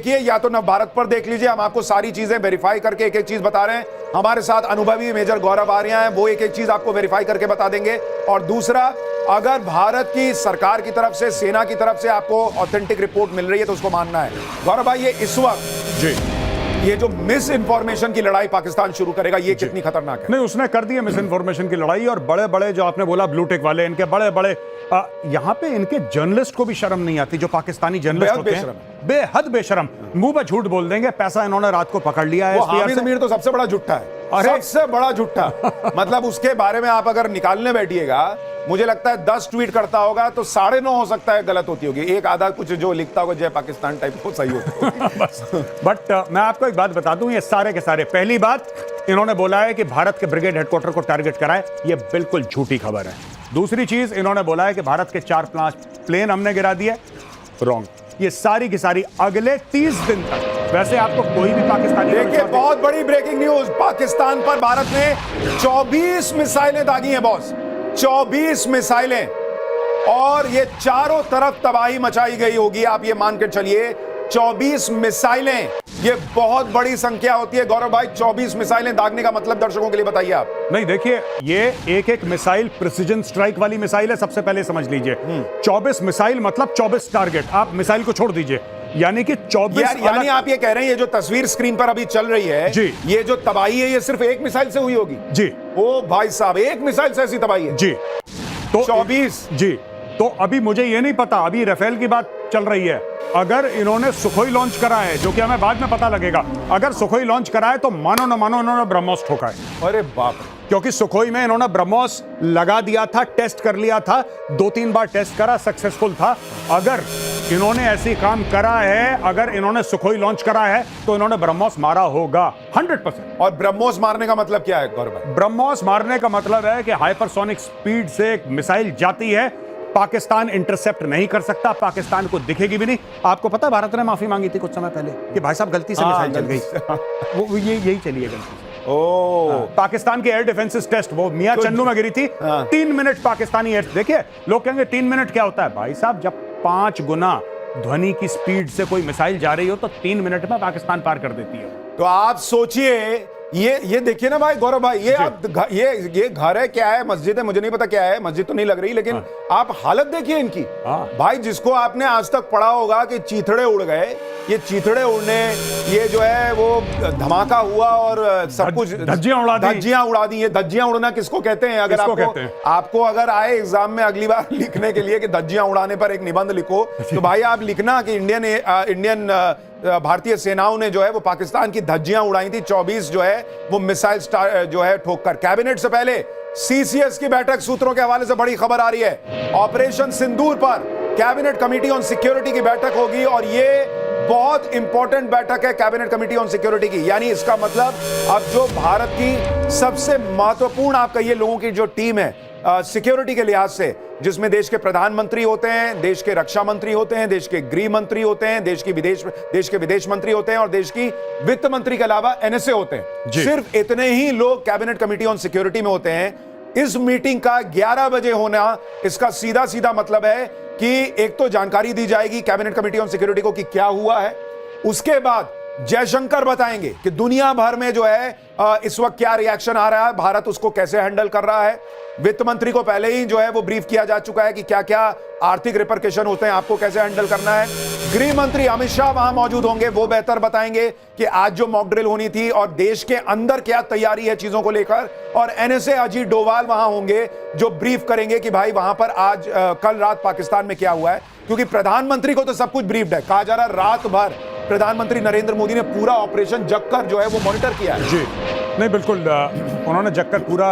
देखिए, या तो नवभारत पर देख लीजिए, हम आपको सारी चीजें वेरीफाई करके एक एक चीज बता रहे हैं। हमारे साथ अनुभवी मेजर गौरव आर्या हैं, वो एक एक चीज आपको वेरीफाई करके बता देंगे। और दूसरा, अगर भारत की सरकार की तरफ से, सेना की तरफ से आपको ऑथेंटिक रिपोर्ट मिल रही है तो उसको मानना है। गौरव भाई, ये इस वक्त जी ये जो मिस इन्फॉर्मेशन की लड़ाई पाकिस्तान शुरू करेगा, ये कितनी खतरनाक है? नहीं, उसने कर दी है मिस इन्फॉर्मेशन की लड़ाई। और बड़े बड़े जो आपने बोला ब्लू टेक वाले, इनके बड़े बड़े यहाँ पे इनके जर्नलिस्ट को भी शर्म नहीं आती, जो पाकिस्तानी जर्नलिस्ट होते हैं, बेहद बेशरम, मुंह पे झूठ बोल देंगे। पैसा इन्होंने रात को पकड़ लिया है। हामिद अमीर तो सबसे बड़ा झूठा है, सबसे बड़ा झूठा। मतलब उसके बारे में आप अगर निकालने बैठिएगा, मुझे लगता है 10 ट्वीट करता होगा तो 9.5 हो सकता है गलत होती होगी, एक आधा कुछ जो लिखता होगा जय पाकिस्तान टाइप को सही होता है। बट मैं आपको एक बात बता दूं, ये सारे के सारे, पहली बात इन्होंने बोला है कि भारत के ब्रिगेड हेडक्वार्टर को टारगेट कराए, ये बिल्कुल झूठी खबर है। दूसरी चीज, इन्होंने बोला है कि भारत के 4 प्लेन हमने गिरा दिए, रॉन्ग। ये सारी की सारी अगले 30 दिन तक, वैसे आपको कोई भी पाकिस्तानी, देखिए बहुत बड़ी ब्रेकिंग न्यूज, पाकिस्तान पर भारत ने 24 मिसाइलें दागी हैं बॉस, 24 मिसाइलें, और ये चारों तरफ तबाही मचाई गई होगी, आप ये मान के चलिए। 24 मिसाइलें, ये बहुत बड़ी संख्या होती है। गौरव भाई, 24 मिसाइलें दागने का मतलब दर्शकों के लिए बताइए आप। नहीं, देखिए, ये एक एक मिसाइल प्रिसिजन स्ट्राइक वाली मिसाइल है, सबसे पहले समझ लीजिए। 24 मिसाइल मतलब 24 टारगेट, आप मिसाइल को छोड़ दीजिए, यानी कि 24। यानी आप ये कह रहे हैं, ये जो तस्वीर स्क्रीन पर अभी चल रही है जी, ये जो तबाही है, ये सिर्फ एक मिसाइल से हुई होगी जी। ओ भाई साहब, एक मिसाइल से ऐसी तबाही है जी, तो 24 जी। तो अभी मुझे ये नहीं पता, अभी राफेल की बात चल रही है, अगर इन्होंने सुखोई लॉन्च करा है, जो कि हमें बाद में पता लगेगा, अगर सुखोई लॉन्च करा है तो मानो न मानो इन्होंने ब्रह्मोस ठोका है। अरे बाप, क्योंकि सुखोई में इन्होंने ब्रह्मोस लगा दिया था, टेस्ट कर लिया था, 2-3 बार टेस्ट करा, सक्सेसफुल था। अगर इन्होंने ऐसी काम करा है, अगर इन्होंने सुखोई लॉन्च करा है तो इन्होंने ब्रह्मोस मारा होगा 100%। और ब्रह्मोस मारने का मतलब क्या है गौरव? ब्रह्मोस मारने का मतलब है कि हाइपरसोनिक स्पीड से एक मिसाइल जाती है, पाकिस्तान इंटरसेप्ट नहीं कर सकता, पाकिस्तान को दिखेगी भी नहीं। आपको पता, भारत ने माफी मांगी थी कुछ समय पहले कि भाई साहब गलती से मिसाइल चल गई, वो यही चली है गलती से। पाकिस्तान के एयर डिफेंसेस टेस्ट, वो मियां चन्नू में गिरी थी, 3 मिनट पाकिस्तानी एयर। देखिए, लोग कहेंगे 3 मिनट क्या होता है, भाई साहब जब 5 गुना ध्वनि की स्पीड से कोई मिसाइल जा रही हो तो 3 मिनट में पाकिस्तान पार कर देती है। तो आप सोचिए, ये देखिए ना भाई गौरव भाई, ये आप ये घर है, क्या है, मस्जिद है, मुझे नहीं पता क्या है, मस्जिद तो नहीं लग रही, लेकिन आप हालत देखिए इनकी। भाई, जिसको आपने आज तक पढ़ा होगा कि चीथड़े उड़ गए, ये चीथड़े उड़ने, ये जो है वो धमाका हुआ और सब कुछ धज्जियां उड़ा दी। ये धज्जियां उड़ना किसको कहते हैं? अगर आपको अगर आए एग्जाम में अगली बार लिखने के लिए कि धज्जियां उड़ाने पर एक निबंध लिखो, तो भाई आप लिखना कि इंडियन भारतीय सेनाओं ने जो है वो पाकिस्तान की धज्जियां उड़ाई थी, 24 जो है वो मिसाइल जो है ठोककर। कैबिनेट से पहले सीसीएस की बैठक, सूत्रों के हवाले से बड़ी खबर आ रही है, ऑपरेशन सिंदूर पर कैबिनेट कमेटी ऑन सिक्योरिटी की बैठक होगी, और ये बहुत इंपॉर्टेंट बैठक है कैबिनेट कमेटी ऑन सिक्योरिटी की। यानी इसका मतलब अब जो भारत की सबसे महत्वपूर्ण, आप कहिए, लोगों की जो टीम है सिक्योरिटी के लिहाज से, जिसमें देश के प्रधानमंत्री होते हैं, देश के रक्षा मंत्री होते हैं, देश के गृह मंत्री होते हैं, देश के विदेश मंत्री होते हैं, और देश की वित्त मंत्री के अलावा एनएसए होते हैं, सिर्फ इतने ही लोग कैबिनेट कमेटी ऑन सिक्योरिटी में होते हैं। इस मीटिंग का 11 बजे होना, इसका सीधा सीधा मतलब है कि एक तो जानकारी दी जाएगी कैबिनेट कमेटी ऑन सिक्योरिटी को कि क्या हुआ है, उसके बाद जयशंकर बताएंगे कि दुनिया भर में जो है इस वक्त क्या रिएक्शन आ रहा है, भारत उसको कैसे हैंडल कर रहा है। वित्त मंत्री को पहले ही जो है वो ब्रीफ किया जा चुका है कि क्या क्या आर्थिक रिपरकशन होते हैं, आपको कैसे हैंडल करना है। गृह मंत्री अमित शाह वहां मौजूद होंगे, वो बेहतर बताएंगे कि आज जो मॉक ड्रिल होनी थी और देश के अंदर क्या तैयारी है चीजों को लेकर। और एनएसए अजीत डोवाल वहां होंगे जो ब्रीफ करेंगे कि भाई वहां पर आज कल रात पाकिस्तान में क्या हुआ है, क्योंकि प्रधानमंत्री को तो सब कुछ ब्रीफ्ड है। कहा जा रहा है रात भर प्रधानमंत्री नरेंद्र मोदी ने पूरा ऑपरेशन जगकर जो है वो मॉनिटर किया है। जी, नहीं, बिल्कुल उन्होंने जगकर पूरा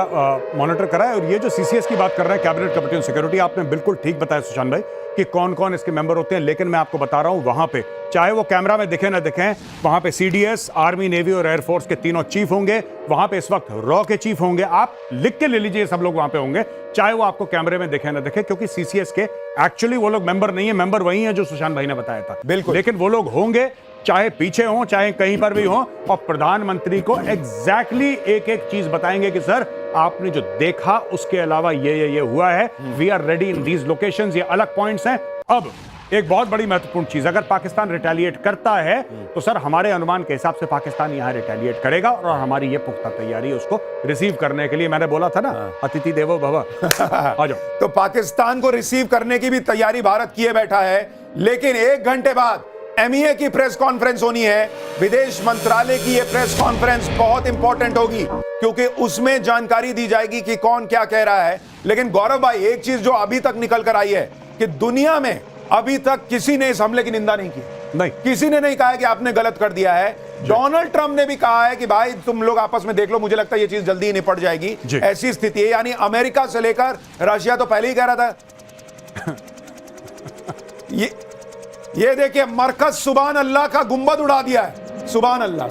मॉनिटर करा है। और ये जो सीसीएस की बात कर रहे हैं, कैबिनेट कमेटी ऑन सिक्योरिटी, आपने बिल्कुल ठीक बताया सुशांत भाई कि कौन कौन इसके मेंबर होते हैं, लेकिन मैं आपको बता रहा हूं, वहां पे चाहे वो कैमरा में दिखे ना दिखें, वहां पे सीडीएस, आर्मी, नेवी और एयरफोर्स के तीनों चीफ होंगे, वहां पे इस वक्त रॉ के चीफ होंगे। आप लिख के ले लीजिए, सब लोग वहां पे होंगे, चाहे वो आपको कैमरे में दिखे ना दिखे, क्योंकि सीसीएस के एक्चुअली वो लोग मेंबर नहीं है, मेंबर वही है जो सुशांत भाई ने बताया था। बिल्कुल, लेकिन वो लोग होंगे, चाहे पीछे हो चाहे कहीं पर भी हो, और प्रधानमंत्री को एग्जैक्टली एक एक चीज बताएंगे कि सर आपने जो देखा उसके अलावा ये हुआ है, we are ready in these locations, ये अलग पॉइंट्स हैं। अब एक बहुत बड़ी महत्वपूर्ण चीज, अगर पाकिस्तान रिटेलिएट करता है तो सर हमारे अनुमान के हिसाब से पाकिस्तान यहां रिटेलिएट करेगा और हमारी ये पुख्ता तैयारी है उसको रिसीव करने के लिए। मैंने बोला था ना, अतिथि देवो भव। आ जाओ। तो पाकिस्तान को रिसीव करने की भी तैयारी भारत किए बैठा है, लेकिन 1 घंटे बाद एमईए की प्रेस कॉन्फ्रेंस होनी है। विदेश मंत्रालय की यह प्रेस कॉन्फ्रेंस बहुत इंपॉर्टेंट होगी क्योंकि उसमें जानकारी दी जाएगी कि कौन क्या कह रहा है। लेकिन गौरव भाई, एक चीज जो अभी तक निकल कर आई है कि दुनिया में अभी तक किसी ने इस हमले की निंदा नहीं की। नहीं, किसी ने नहीं कहा है कि आपने गलत कर दिया है। डोनाल्ड ट्रंप ने भी कहा है कि भाई तुम लोग आपस में देख लो, मुझे लगता है ये चीज जल्दी ही निपट जाएगी। ऐसी स्थिति है, यानी अमेरिका से लेकर रशिया तो पहले ही कह रहा था। ये देखिए, मरकज सुभान अल्लाह का गुंबद उड़ा दिया है। सुभान अल्लाह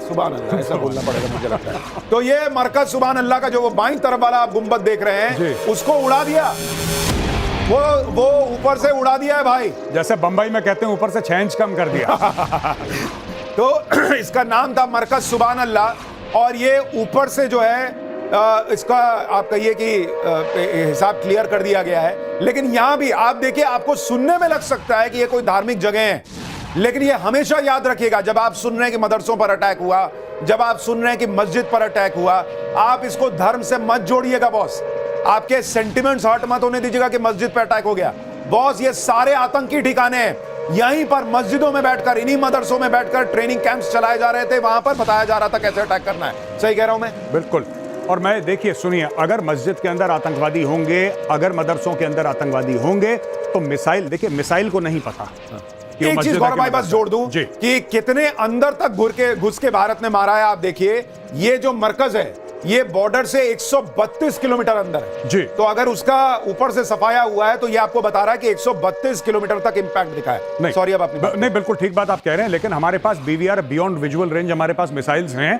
ऐसा बोलना पड़ेगा मुझे लगता है। तो ये मरकज सुभान अल्लाह का जो वो बाईं तरफ वाला आप गुंबद देख रहे हैं, उसको उड़ा दिया। वो ऊपर से उड़ा दिया है भाई, जैसे बंबई में कहते हैं ऊपर से 6 इंच कम कर दिया। तो इसका नाम था मरकज सुभान अल्लाह, और ये ऊपर से जो है इसका आप कहिए कि हिसाब क्लियर कर दिया गया है। लेकिन यहां भी आप देखिए, आपको सुनने में लग सकता है कि ये कोई धार्मिक जगह है, लेकिन ये हमेशा याद रखिएगा, जब आप सुन रहे हैं कि मदरसों पर अटैक हुआ, जब आप सुन रहे हैं कि मस्जिद पर अटैक हुआ, आप इसको धर्म से मत जोड़िएगा बॉस। आपके सेंटिमेंट्स हर्ट मत होने दीजिएगा कि मस्जिद पर अटैक हो गया। बॉस, ये सारे आतंकी ठिकाने हैं। यहीं पर मस्जिदों में बैठकर, इन्हीं मदरसों में बैठकर ट्रेनिंग कैंप्स चलाए जा रहे थे, वहां पर बताया जा रहा था कैसे अटैक करना है। सही कह रहा हूं मैं? बिल्कुल। और मैं देखिए, सुनिए, अगर मस्जिद के अंदर आतंकवादी होंगे, अगर मदरसों के अंदर आतंकवादी होंगे, तो मिसाइल, देखिए मिसाइल को नहीं पता। एक चीज गौरव भाई बस जोड़ दूं कि कितने अंदर तक घुस के भारत ने मारा है। आप देखिए, ये जो मरकज है ये बॉर्डर से 132 किलोमीटर अंदर है जी। तो अगर उसका ऊपर से सफाया हुआ है तो ये आपको बता रहा है कि 132 किलोमीटर तक इंपैक्ट दिखा है। सॉरी, अब आपने नहीं, बिल्कुल ठीक बात आप कह रहे हैं, लेकिन हमारे पास बीवीआर, बियॉन्ड विजुअल रेंज, हमारे पास मिसाइल्स हैं।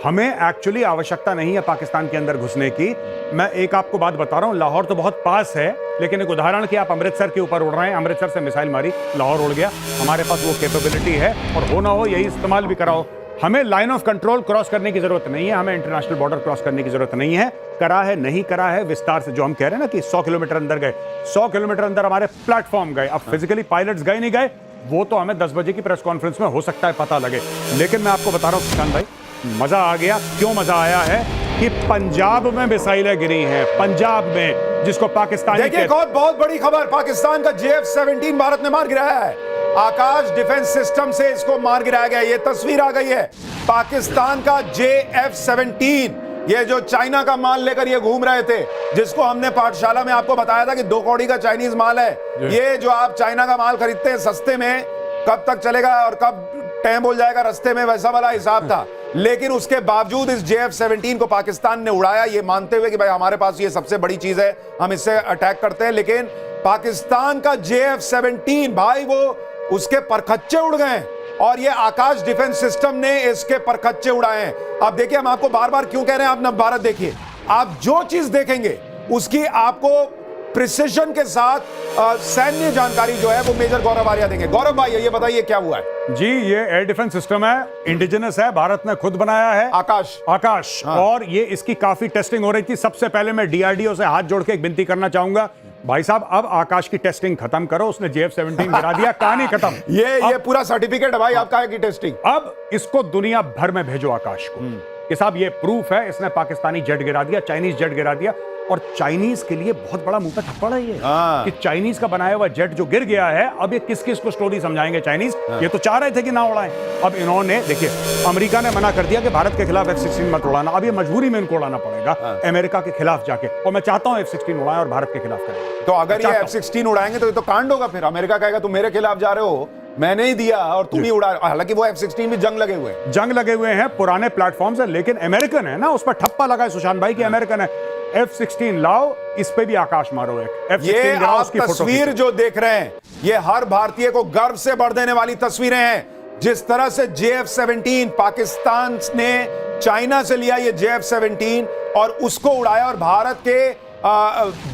हमें एक्चुअली आवश्यकता नहीं है पाकिस्तान के अंदर घुसने की। मैं एक आपको बात बता रहा हूं, लाहौर तो बहुत पास है, लेकिन एक उदाहरण कि आप अमृतसर के ऊपर उड़ रहे हैं, अमृतसर से मिसाइल मारी, लाहौर उड़ गया। हमारे पास वो कैपेबिलिटी है, और हो ना हो यही इस्तेमाल भी कराओ। हमें लाइन ऑफ कंट्रोल क्रॉस करने की जरूरत नहीं है, हमें इंटरनेशनल बॉर्डर क्रॉस करने की जरूरत नहीं है। करा है, नहीं करा है, विस्तार से जो हम कह रहे हैं ना कि 100 किलोमीटर अंदर गए, 100 किलोमीटर अंदर हमारे प्लेटफॉर्म गए। अब फिजिकली पायलट्स गए नहीं गए, वो तो हमें 10 बजे की प्रेस कॉन्फ्रेंस में हो सकता है पता लगे। लेकिन मैं आपको बता रहा हूं किसान भाई, मजा आ गया। क्यों मजा आया है कि पंजाब में मिसाइलें गिरी हैं, पंजाब में, जिसको पाकिस्तान, देखिए बहुत बड़ी खबर, पाकिस्तान का JF-17 भारत ने मार गिराया है। आकाश डिफेंस सिस्टम से इसको मार गिराया गया। ये तस्वीर आ गई है पाकिस्तान का JF-17, ये जो चाइना का माल लेकर ये घूम रहे थे, जिसको हमने पाठशाला में आपको बताया था कि 2 कौड़ी का चाइनीज माल है। ये जो आप चाइना का माल खरीदते हैं सस्ते में, कब तक चलेगा और कब टाइम बोल जाएगा रास्ते में, वैसा वाला हिसाब था। लेकिन उसके बावजूद इस JF-17 को पाकिस्तान ने उड़ाया, ये मानते हुए कि भाई हमारे पास ये सबसे बड़ी चीज है, हम इससे अटैक करते हैं। लेकिन पाकिस्तान का JF-17 भाई, वो उसके परखच्चे उड़ गए, और ये आकाश डिफेंस सिस्टम ने इसके परखच्चे उड़ाए हैं। अब देखिए, हम आपको बार बार क्यों कह रहे हैं, आप नव भारत देखिए, आप जो चीज देखेंगे उसकी आपको प्रिसिजन के साथ सैन्य जानकारी जो है वो मेजर गौरव आर्या देंगे। गौरव भाई, ये बताइए क्या हुआ है? जी, ये एयर डिफेंस सिस्टम है, इंडिजिनस है, भारत ने खुद बनाया है, आकाश। और ये इसकी काफी टेस्टिंग हो रही थी। सबसे पहले मैं DRDO से हाथ जोड़ के एक विनती करना चाहूंगा, भाई साहब अब आकाश की टेस्टिंग खत्म करो। उसने JF-17 गिरा दिया, कहानी खत्म। ये पूरा सर्टिफिकेट है भाई आपका है की टेस्टिंग। अब इसको दुनिया भर में भेजो आकाश को कि साहब ये प्रूफ है, इसने पाकिस्तानी जेट गिरा दिया, चाइनीज जेट गिरा दिया। और चाइनीज के लिए बहुत बड़ा मुंह पे थप्पड़ है ये कि चाइनीज का बनाया हुआ जेट जो गिर गया है, अब ये किस किस को स्टोरी समझाएंगे चाइनीज। ये तो चाह रहे थे कि ना उड़ाएं, अब इन्होंने, देखिए अमेरिका ने मना कर दिया कि भारत के खिलाफ F-16 मत उड़ाना, अब ये मजबूरी में इनको उड़ाना पड़ेगा अमेरिका के खिलाफ जाके। और मैं चाहता हूं F-16 उड़ाएं और भारत के खिलाफ करें। तो अगर ये F-16 उड़ाएंगे तो ये तो कांड होगा, फिर अमेरिका कहेगा तुम मेरे खिलाफ जा रहे हो, मैंने ही दिया और तुम ही उड़ा। हालांकि वो F-16 भी जंग लगे हुए हैं, पुराने प्लेटफॉर्म से, लेकिन अमेरिकन है ना, उस पर ठप्पा लगा है सुशांत भाई की अमेरिकन है। F-16 लाओ, इस पे भी आकाश मारो एक F-16। ये आप तस्वीर जो देख रहे हैं, ये हर भारतीय को गर्व से भर देने वाली तस्वीरें हैं। जिस तरह से JF-17 पाकिस्तान ने चाइना से लिया ये JF-17 और उसको उड़ाया, और भारत के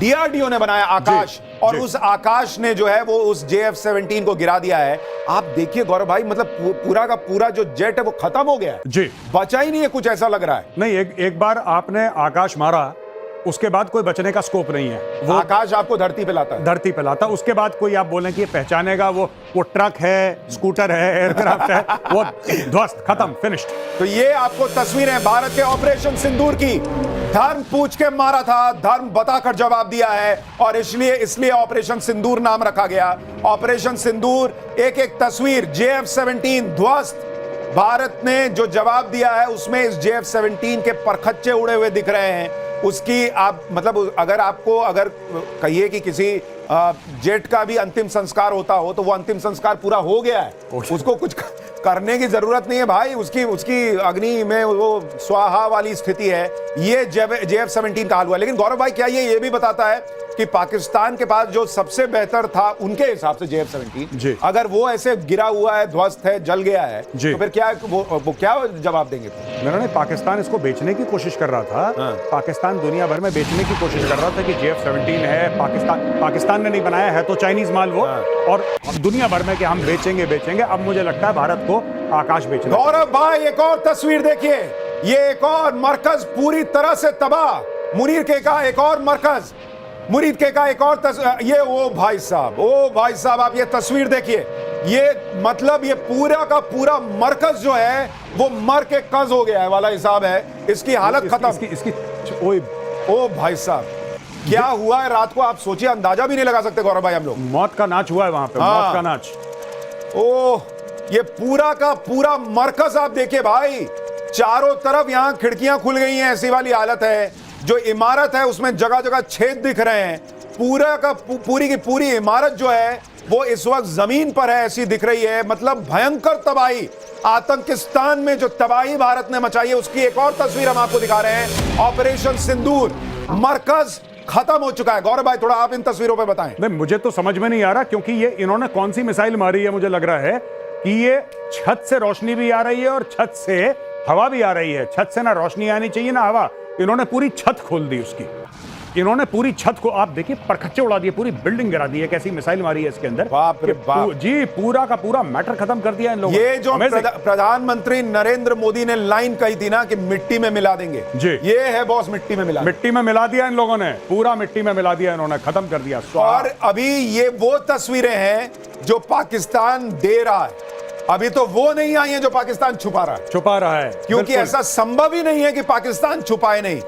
DRDO ने बनाया आकाश, और उस आकाश ने जो है वो उस JF-17 को गिरा दिया है। आप देखिए गौरव भाई, मतलब पूरा का पूरा जो जेट है वो खत्म हो गया है जी, बचा ही नहीं है कुछ, ऐसा लग रहा है। नहीं, एक बार आपने आकाश मारा उसके बाद कोई बचने का स्कोप नहीं है। वो आकाश आपको धरती पे लाता है। धरती पे लाता, उसके बाद कोई आप बोलें कि ये पहचानेगा, वो ट्रक है, स्कूटर है, एयरक्राफ्ट है, वो ध्वस्त, खत्म, फिनिश्ड। तो ये आपको तस्वीरें भारत के ऑपरेशन सिंदूर की। धर्म पूछ के मारा था, धर्म बताकर जवाब दिया है, और इसलिए ऑपरेशन सिंदूर नाम रखा गया। ऑपरेशन सिंदूर, एक एक तस्वीर JF-17 ध्वस्त। भारत ने जो जवाब दिया है उसमें इस JF-17 के परखच्चे उड़े हुए दिख रहे हैं। उसकी आप मतलब अगर कहिए कि किसी जेट का भी अंतिम संस्कार होता हो तो वो अंतिम संस्कार पूरा हो गया है, उसको कुछ करने की जरूरत नहीं है भाई। उसकी अग्नि में वो स्वाहा वाली स्थिति है। ये JF-17 का हाल हुआ। लेकिन गौरव भाई, क्या ये भी बताता है कि पाकिस्तान के पास जो सबसे बेहतर था उनके हिसाब से JF-17, अगर वो ऐसे गिरा हुआ है, ध्वस्त है, जल गया है, तो फिर क्या वो क्या जवाब देंगे? मैंने पाकिस्तान इसको बेचने की कोशिश कर रहा था। पाकिस्तान दुनिया भर में बेचने की कोशिश कर रहा था कि JF-17 है, पाकिस्तान ने नहीं बनाया है, तो चाइनीज माल वो, और दुनिया भर में कि हम बेचेंगे। अब मुझे लगता है भारत को आकाश बेचना। गौरव भाई, एक और तस्वीर देखिए। ये एक और मरकज पूरी तरह से तबाह। मुनीर के का एक और मरकज, मुरीद के का एक और ये ओ भाई साहब, आप ये तस्वीर देखिए। ये मतलब ये पूरा का पूरा मरकज जो है वो मर के कज हो गया है वाला हिसाब है। इसकी हालत खत्म। ओ भाई साहब, क्या हुआ है रात को, आप सोचिए, अंदाजा भी नहीं लगा सकते गौरव भाई हम लोग। मौत का नाच हुआ है वहां पे, मौत का नाच। ओह, ये पूरा का पूरा मरकज आप देखिए भाई, चारों तरफ यहां खिड़कियां खुल गई हैं, ऐसी वाली हालत है। जो इमारत है उसमें जगह जगह छेद दिख रहे हैं। पूरी की पूरी इमारत जो है वो इस वक्त जमीन पर है, ऐसी दिख रही है। मतलब भयंकर तबाही, आतंकिस्तान में जो तबाही भारत ने मचाई है उसकी एक और तस्वीर हम आपको दिखा रहे हैं। ऑपरेशन सिंदूर, मरकज खत्म हो चुका है। गौरव भाई, थोड़ा आप इन तस्वीरों पे बताएं। नहीं, मुझे तो समझ में नहीं आ रहा, क्योंकि ये इन्होंने कौन सी मिसाइल मारी है। मुझे लग रहा है कि ये छत से रोशनी भी आ रही है और छत से हवा भी आ रही है। छत से ना रोशनी आनी चाहिए ना हवा, इन्होंने पूरी छत खोल दी उसकी। इन्होंने पूरी छत को, आप देखिए, परखच्चे उड़ा दिए, पूरी बिल्डिंग गिरा दी है। कैसी मिसाइल मारी है इसके अंदर, बाप रे बाप जी, पूरा का पूरा मैटर खत्म कर दिया इन लोगों ने। ये जो प्रधानमंत्री नरेंद्र मोदी ने लाइन कही थी ना कि मिट्टी में मिला देंगे, जी, ये है बॉस, मिट्टी में मिला दिया इन लोगों ने, पूरा मिट्टी में मिला दिया इन्होंने, खत्म कर दिया। और अभी ये वो तस्वीरें हैं जो पाकिस्तान दे रहा है, अभी तो वो नहीं आई है जो पाकिस्तान छुपा रहा है, क्योंकि ऐसा संभव ही नहीं है कि पाकिस्तान छुपाए नहीं।